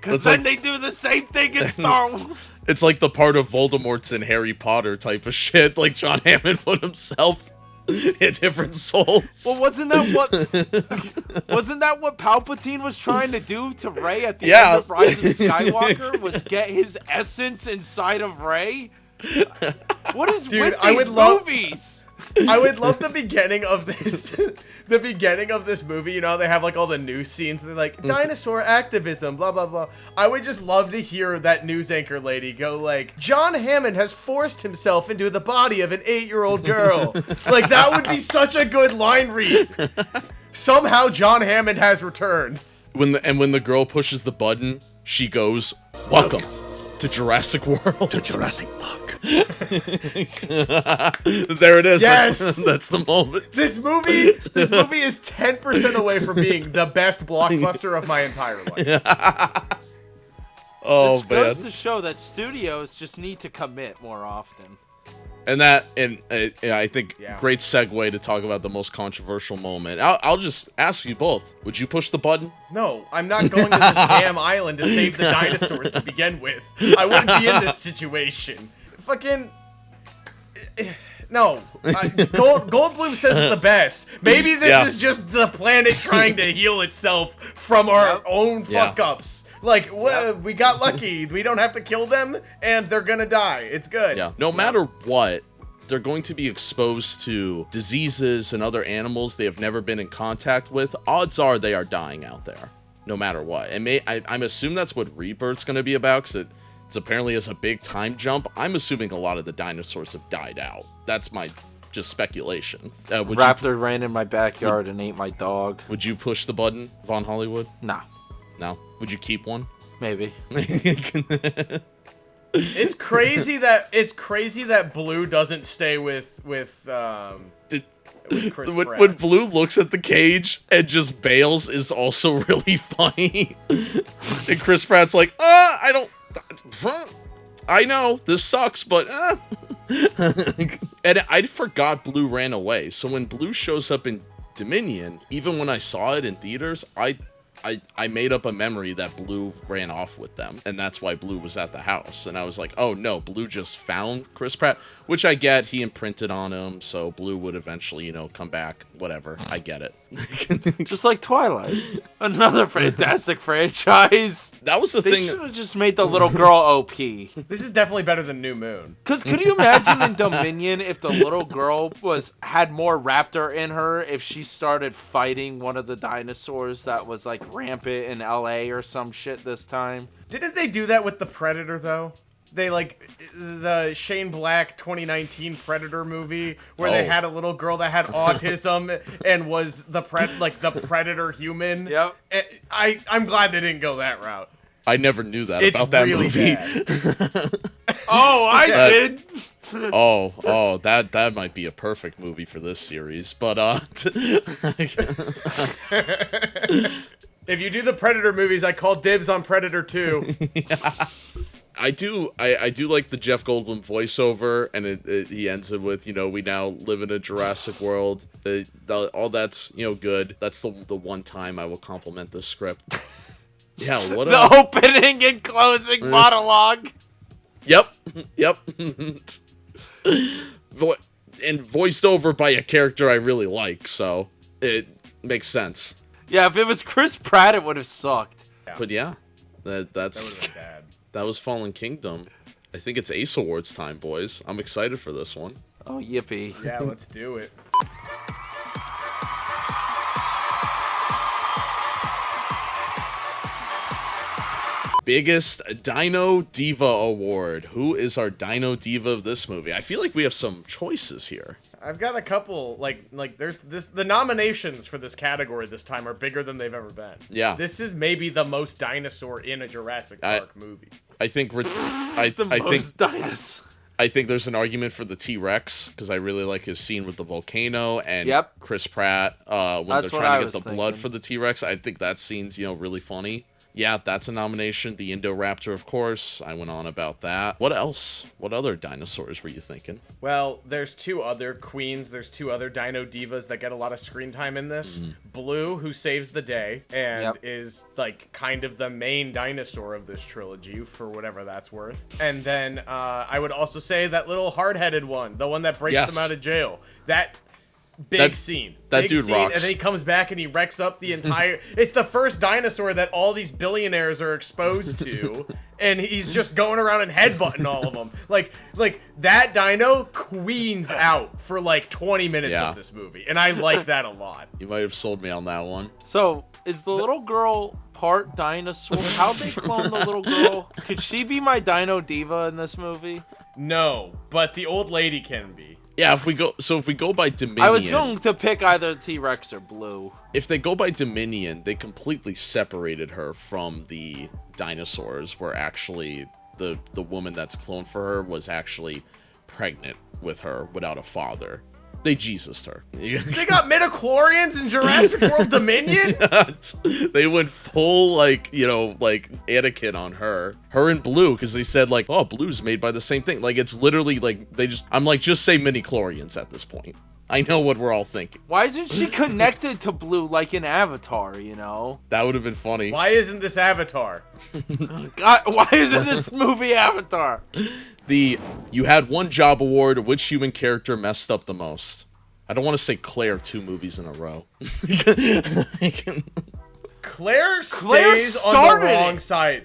because then they do the same thing in Star Wars. It's like the part of Voldemort's in Harry Potter type of shit. Like John Hammond put himself in different souls. Well, wasn't that what Palpatine was trying to do to Rey at the end of Rise of Skywalker? Was get his essence inside of Rey? What is with these movies? I would love the beginning of this. The beginning of this movie, you know, they have like all the news scenes. And they're like dinosaur activism, blah blah blah. I would just love to hear that news anchor lady go like, John Hammond has forced himself into the body of an 8-year-old girl. Like that would be such a good line read. Somehow John Hammond has returned. When the girl pushes the button, she goes, "Welcome to Jurassic World." To Jurassic Park. There it is. Yes! That's the moment. This movie is 10% away from being the best blockbuster of my entire life. Oh, this man. goes to show that studios just need to commit more often. And I think great segue to talk about the most controversial moment. I'll just ask you both. Would you push the button? No, I'm not going to this damn island to save the dinosaurs to begin with. I wouldn't be in this situation. Fucking... No. Goldblum says it the best. Maybe this is just the planet trying to heal itself from our own fuck-ups. Like, we got lucky. We don't have to kill them, and they're gonna die. It's good. Yeah. No matter what, they're going to be exposed to diseases and other animals they have never been in contact with. Odds are they are dying out there, no matter what. And I'm assuming that's what Rebirth's going to be about, because it's apparently as a big time jump. I'm assuming a lot of the dinosaurs have died out. That's my just speculation. Raptor ran in my backyard and ate my dog. Would you push the button, Vaughn Hollywood? Nah. No? Would you keep one? Maybe. It's crazy that Blue doesn't stay with Chris Pratt. When Blue looks at the cage and just bails is also really funny. And Chris Pratt's like, I know this sucks, but and I forgot Blue ran away. So when Blue shows up in Dominion, even when I saw it in theaters, I made up a memory that Blue ran off with them, and that's why Blue was at the house. And I was like, oh no, Blue just found Chris Pratt, which I get. He imprinted on him, so Blue would eventually, come back. Whatever, I get it. Just like Twilight, another fantastic franchise. That was the They thing. should have just made the little girl OP. This is definitely better than New Moon. Cause could you imagine in Dominion if the little girl had more raptor in her, if she started fighting one of the dinosaurs that was like rampant in LA or some shit this time? Didn't they do that with the Predator though? They the Shane Black 2019 Predator movie where they had a little girl that had autism and was the Predator human. Yep. I'm glad they didn't go that route. I never knew that It's about that really movie. bad. Oh, I did. Oh, that might be a perfect movie for this series. But If you do the Predator movies, I call dibs on Predator 2. I do like the Jeff Goldblum voiceover, and he ends it with, we now live in a Jurassic World. All that's, good. That's the one time I will compliment this script. Yeah, what The opening and closing monologue. Yep. And voiced over by a character I really like, so it makes sense. Yeah, if it was Chris Pratt, it would have sucked. But yeah, that's... That would have been bad. That was Fallen Kingdom. I think it's Ace Awards time, boys. I'm excited for this one. Oh, yippee. Yeah, let's do it. biggest Dino Diva award. Who is our Dino Diva of this movie? I feel like we have some choices here. I've got a couple, like there's the nominations for this category this time are bigger than they've ever been. Yeah. This is maybe the most dinosaur in a Jurassic Park movie. I think I think there's an argument for the T-Rex, because I really like his scene with the volcano, and Chris Pratt, when they're trying to get the blood for the T-Rex. I think that scene's, really funny. Yeah, that's a nomination. The Indoraptor, of course. I went on about that. What else? What other dinosaurs were you thinking? Well, there's two other queens. There's two other dino divas that get a lot of screen time in this. Blue, who saves the day and is like kind of the main dinosaur of this trilogy for whatever that's worth. And then I would also say that little hard-headed one, the one that breaks them out of jail. That scene. That dude rocks. And then he comes back and he wrecks up the entire... It's the first dinosaur that all these billionaires are exposed to, and he's just going around and headbutting all of them. Like that dino queens out for like 20 minutes of this movie, and I like that a lot. You might have sold me on that one. So, is the little girl part dinosaur? How'd they clone the little girl? Could she be my Dino Diva in this movie? No, but the old lady can be. Yeah, if we go by Dominion... I was going to pick either T-Rex or Blue. If they go by Dominion, they completely separated her from the dinosaurs, where actually the woman that's cloned for her was actually pregnant with her without a father. They Jesused her. They got midichlorians in Jurassic World Dominion? They went full, like Anakin on her. Her and Blue, because they said, like, oh, Blue's made by the same thing. Like, it's literally, like, I'm like, just say midichlorians at this point. I know what we're all thinking. Why isn't she connected to Blue like in Avatar, That would have been funny. Why isn't this Avatar? God, why isn't this movie Avatar? You had one job award. Which human character messed up the most? I don't want to say Claire 2 movies in a row. Claire stays on the wrong side.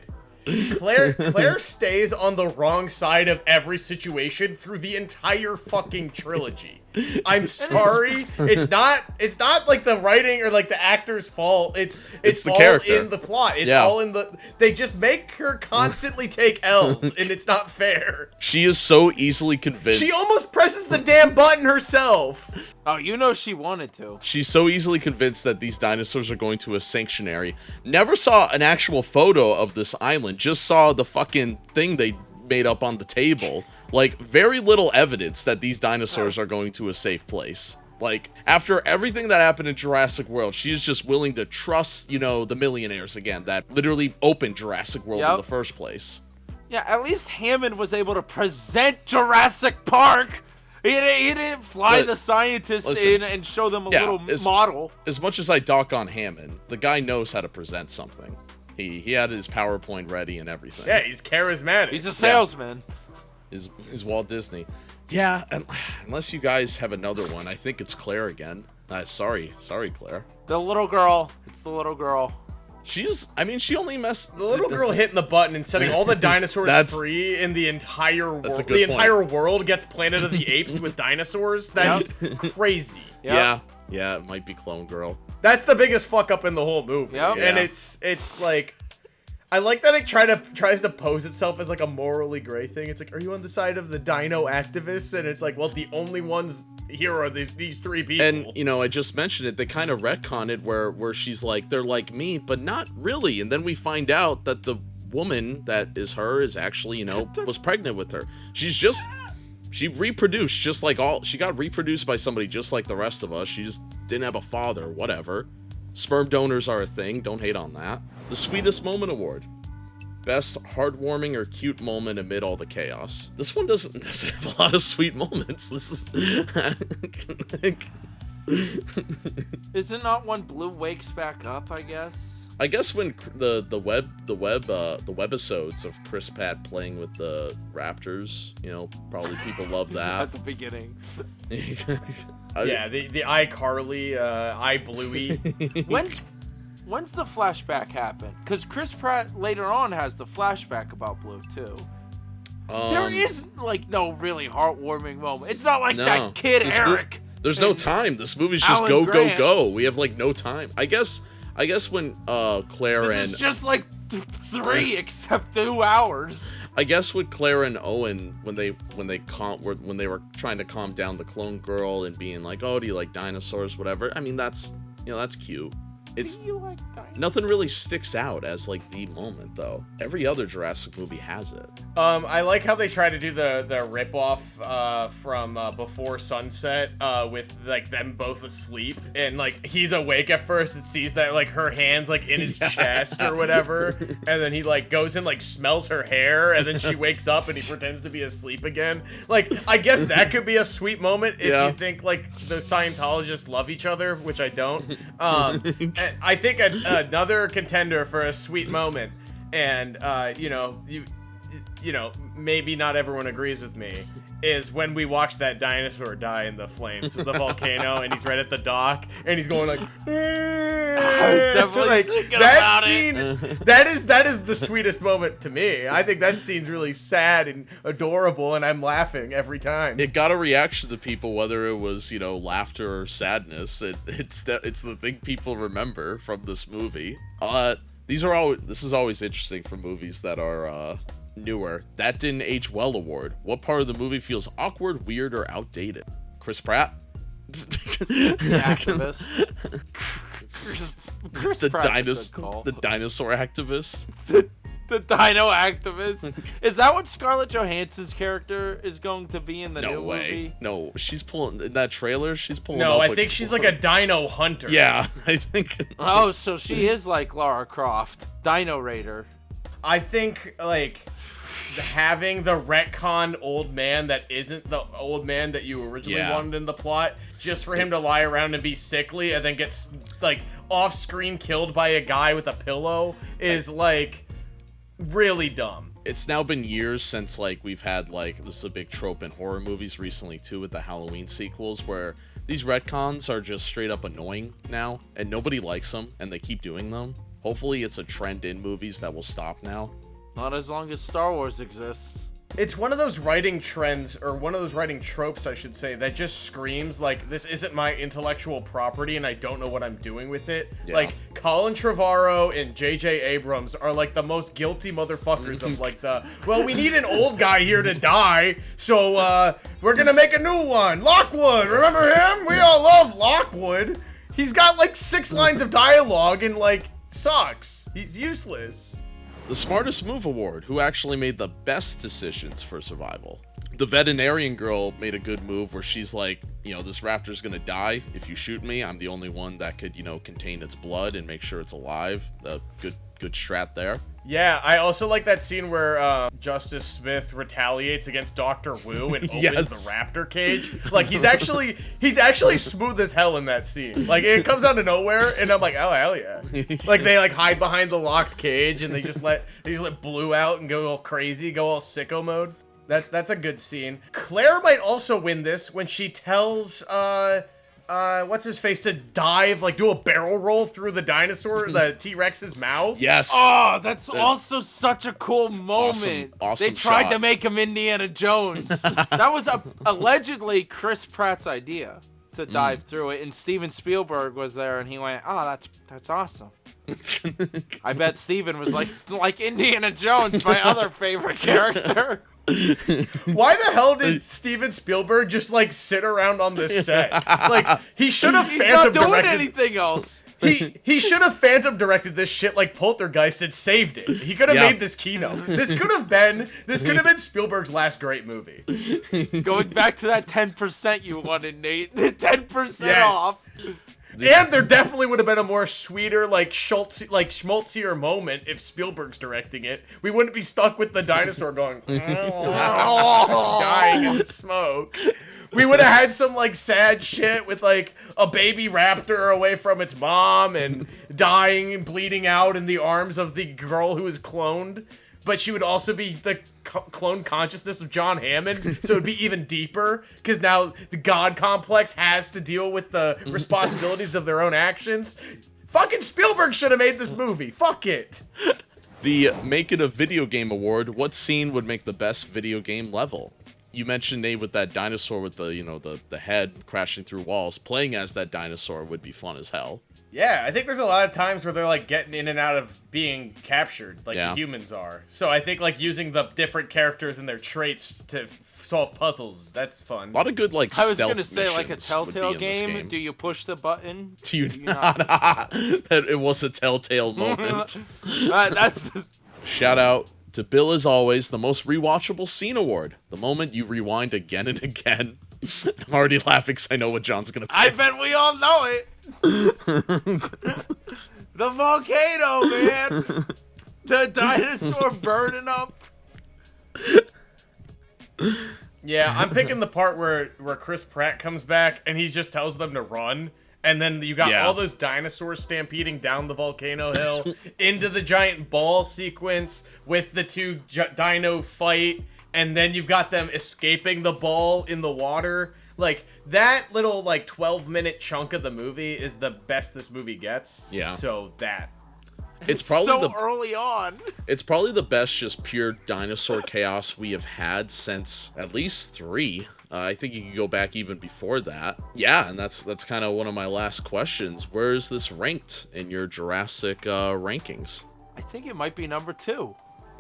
Claire stays on the wrong side of every situation through the entire fucking trilogy. I'm sorry. It's not like the writing or like the actor's fault. It's the all character. in the plot. It's all in the... They just make her constantly take L's, and it's not fair. She is so easily convinced. She almost presses the damn button herself. Oh, she wanted to. She's so easily convinced that these dinosaurs are going to a sanctuary. Never saw an actual photo of this island. Just saw the fucking thing they made up on the table. Like, very little evidence that these dinosaurs are going to a safe place. Like, after everything that happened in Jurassic World, she is just willing to trust, the millionaires again that literally opened Jurassic World in the first place. Yeah, at least Hammond was able to present Jurassic Park. He didn't fly the scientists in and show them a little model. As much as I dock on Hammond, the guy knows how to present something. He had his PowerPoint ready and everything. Yeah, he's charismatic. He's a salesman. Is Walt Disney. Yeah, unless you guys have another one, I think it's Claire again. Sorry, Claire. The little girl. It's the little girl. She only messed... The little girl hitting the button and setting all the dinosaurs free in the entire world. The entire world gets Planet of the Apes with dinosaurs. That's crazy. Yep. Yeah, it might be Clone Girl. That's the biggest fuck up in the whole movie. Yep. And it's like... I like that it tries to pose itself as like a morally gray thing. It's like, are you on the side of the dino activists? And it's like, well, the only ones here are these three people. And, I just mentioned it. They kind of retcon it where she's like, they're like me, but not really. And then we find out that the woman that is her is actually, was pregnant with her. She reproduced she got reproduced by somebody just like the rest of us. She just didn't have a father, whatever. Sperm donors are a thing. Don't hate on that. The Sweetest Moment Award. Best heartwarming or cute moment amid all the chaos. This one doesn't have a lot of sweet moments. This is... Is it not when Blue wakes back up, I guess? I guess when the webisodes of Chris Pratt playing with the raptors, probably people love that. At the beginning. Yeah, the iCarly, iBluey. When's the flashback happen? Because Chris Pratt later on has the flashback about Blue too. There is no really heartwarming moment. It's not like that kid Eric. There's no time. This movie's just go. We have no time. I guess when Claire this is just like 3 except 2 hours. I guess with Claire and Owen, when they were trying to calm down the clone girl and being like, "Oh, do you like dinosaurs?" Whatever. I mean, that's cute. It's Do you like dinosaurs? nothing really sticks out as like the moment though. Every other Jurassic movie has it. I like how they try to do the rip-off from Before Sunset with like them both asleep, and like he's awake at first and sees that like her hands like in his chest or whatever, and then he like goes and like smells her hair, and then she wakes up and he pretends to be asleep again. Like, I guess that could be a sweet moment if you think like the Scientologists love each other, which I don't. I think another contender for a sweet moment, and maybe not everyone agrees with me, is when we watch that dinosaur die in the flames of the volcano, and he's right at the dock, and he's going like, I was definitely like thinking that about scene. it. That is the sweetest moment to me. I think that scene's really sad and adorable, and I'm laughing every time. It got a reaction to people, whether it was laughter or sadness. It's the thing people remember from this movie. This is always interesting for movies that are newer. That didn't age well award. What part of the movie feels awkward, weird, or outdated? Chris Pratt? The activist. Chris Pratt's a good call. The dinosaur activist. The dino activist. Is that what Scarlett Johansson's character is going to be in the new movie? No, she's pulling in that trailer. She's pulling. No, up I think she's like a dino hunter. Yeah, I think. Oh, so she is like Lara Croft, Dino Raider. I think like having the retcon old man that isn't the old man that you originally wanted in the plot, just for him to lie around and be sickly and then gets like off screen killed by a guy with a pillow is like really dumb. It's now been years since like we've had like, this is a big trope in horror movies recently too, with the Halloween sequels, where these retcons are just straight up annoying now and nobody likes them and they keep doing them. Hopefully it's a trend in movies that will stop now. Not as long as Star Wars exists. It's one of those writing trends, or one of those writing tropes, I should say, that just screams like, this isn't my intellectual property and I don't know what I'm doing with it. Yeah. Like, Colin Trevorrow and J.J. Abrams are like the most guilty motherfuckers of like well, we need an old guy here to die, so we're gonna make a new one. Lockwood, remember him? We all love Lockwood. He's got like 6 lines of dialogue and like sucks. He's useless. The Smartest Move Award, who actually made the best decisions for survival. The veterinarian girl made a good move where she's like, this raptor's gonna die if you shoot me. I'm the only one that could, contain its blood and make sure it's alive. Good strat there. Yeah, I also like that scene where Justice Smith retaliates against Dr. Wu and opens the raptor cage. Like, he's actually smooth as hell in that scene. Like, it comes out of nowhere, and I'm like, oh, hell yeah. Like, they like hide behind the locked cage, and they just let Blue out and go all crazy, go all sicko mode. That's a good scene. Claire might also win this when she tells what's his face to dive, like do a barrel roll through the dinosaur, the T-Rex's mouth. Yes. Oh, that's also such a cool moment. Awesome they tried shot. to make him Indiana Jones. That was allegedly Chris Pratt's idea to dive through it, and Steven Spielberg was there, and he went, "Oh, that's awesome." I bet Steven was like Indiana Jones, my other favorite character. Why the hell did Steven Spielberg just like sit around on this set? Like, he should have phantom He's not doing directed anything else. He should have phantom directed this shit like Poltergeist and saved it. He could have made this keynote. This could have been Spielberg's last great movie. Going back to that 10% you wanted, Nate. The 10% off. And there definitely would have been a more sweeter, schmaltzier moment if Spielberg's directing it. We wouldn't be stuck with the dinosaur going, dying in the smoke. We would have had some, sad shit with, a baby raptor away from its mom and dying and bleeding out in the arms of the girl who is cloned. But she would also be the clone consciousness of John Hammond, so it would be even deeper, because now the God complex has to deal with the responsibilities of their own actions. Fucking Spielberg should have made this movie. Fuck it. The Make It a Video Game Award, what scene would make the best video game level? You mentioned, Nate, with that dinosaur with the head crashing through walls. Playing as that dinosaur would be fun as hell. Yeah, I think there's a lot of times where they're like getting in and out of being captured, like the humans are. So I think like using the different characters and their traits to solve puzzles, that's fun. A lot of good like I was stealth gonna say, like a missions Telltale would be in this game. Do you push the button? Do you not? That it was a Telltale moment. That's the... Shout out to Bill, as always, the most rewatchable scene award. The moment you rewind again and again. I'm already laughing because I know what John's gonna pick. I bet we all know it. The volcano, man. The dinosaur burning up. Yeah, I'm picking the part where Chris Pratt comes back and he just tells them to run. And then you got all those dinosaurs stampeding down the volcano hill into the giant ball sequence with the two dino fight. And then you've got them escaping the ball in the water. Like, that little, like, 12-minute chunk of the movie is the best this movie gets. Yeah. So, that. It's probably so early on. It's probably the best just pure dinosaur chaos we have had since at least 3. I think you can go back even before that. Yeah, and that's kind of one of my last questions. Where is this ranked in your Jurassic rankings? I think it might be number 2.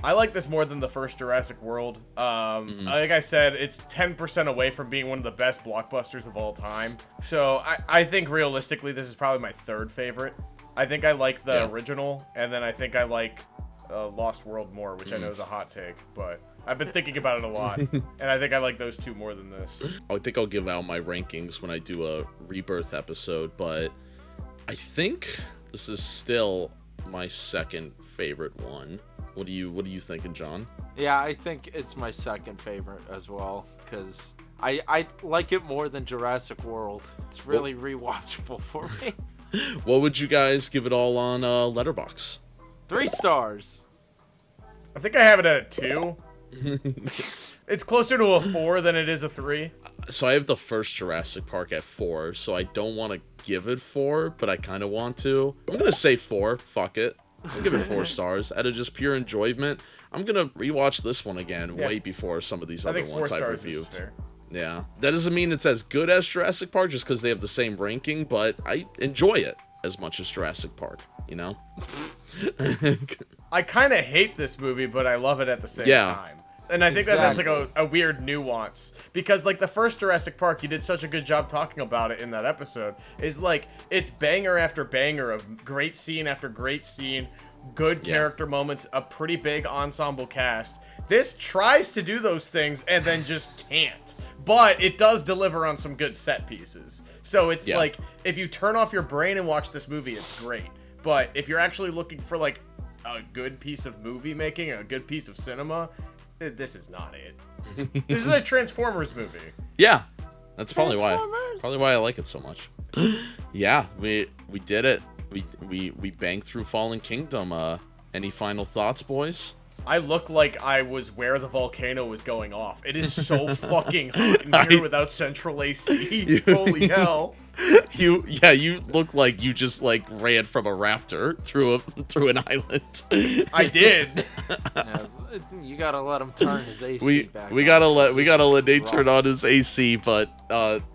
I like this more than the first Jurassic World. Like I said, it's 10% away from being one of the best blockbusters of all time. So I think realistically, this is probably my 3rd favorite. I think I like the original, and then I think I like Lost World more, which I know is a hot take, but I've been thinking about it a lot, and I think I like those 2 more than this. I think I'll give out my rankings when I do a Rebirth episode, but I think this is still my 2nd favorite one. What are you thinking, John? Yeah, I think it's my 2nd favorite as well, because I like it more than Jurassic World. It's really rewatchable for me. What would you guys give it all on Letterboxd? 3 stars. I think I have it at a 2. It's closer to a 4 than it is a 3. So I have the first Jurassic Park at 4, so I don't want to give it 4, but I kind of want to. I'm going to say 4. Fuck it. I'll give it 4 stars. Out of just pure enjoyment, I'm going to rewatch this one again way before some of these other ones I've reviewed. Yeah. That doesn't mean it's as good as Jurassic Park just because they have the same ranking, but I enjoy it as much as Jurassic Park, you know? I kind of hate this movie, but I love it at the same time. And I think that's like a weird nuance. Because, like, the first Jurassic Park, you did such a good job talking about it in that episode, is, like, it's banger after banger of great scene after great scene, good character moments, a pretty big ensemble cast. This tries to do those things and then just can't. But it does deliver on some good set pieces. So it's like, if you turn off your brain and watch this movie, it's great. But if you're actually looking for, like, a good piece of movie making, a good piece of cinema, this is not it. This is a Transformers movie. Yeah, that's probably why I like it so much. Yeah, we did it. We banged through Fallen Kingdom. Any final thoughts, boys? I look like I was where the volcano was going off. It is so fucking hot in here without central AC. Holy hell. You look like you just like ran from a raptor through an island. I did. You gotta let him turn his AC back. We gotta let Nate turn on his AC, but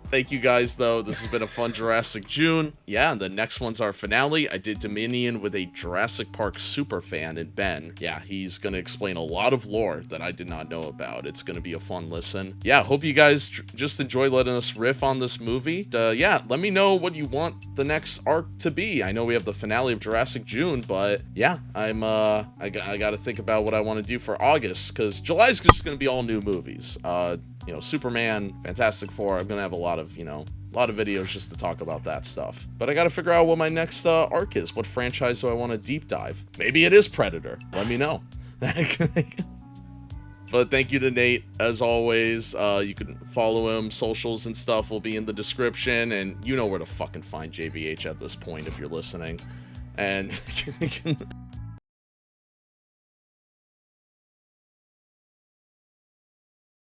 thank you guys though. This has been a fun Jurassic June. Yeah, and the next one's our finale. I did Dominion with a Jurassic Park super fan in Ben. Yeah, he's gonna explain a lot of lore that I did not know about. It's gonna be a fun listen. Yeah, hope you guys just enjoy letting us riff on this movie. Yeah, let me know what you want the next arc to be. I know we have the finale of Jurassic June, but yeah, I gotta think about what I want to do for August, because July's just gonna be all new movies. Superman, Fantastic Four. I'm gonna have a lot of videos just to talk about that stuff. But I gotta figure out what my next arc is. What franchise do I want to deep dive? Maybe it is Predator. Let me know. But thank you to Nate, as always. You can follow him. Socials and stuff will be in the description, and you know where to fucking find JVH at this point if you're listening. And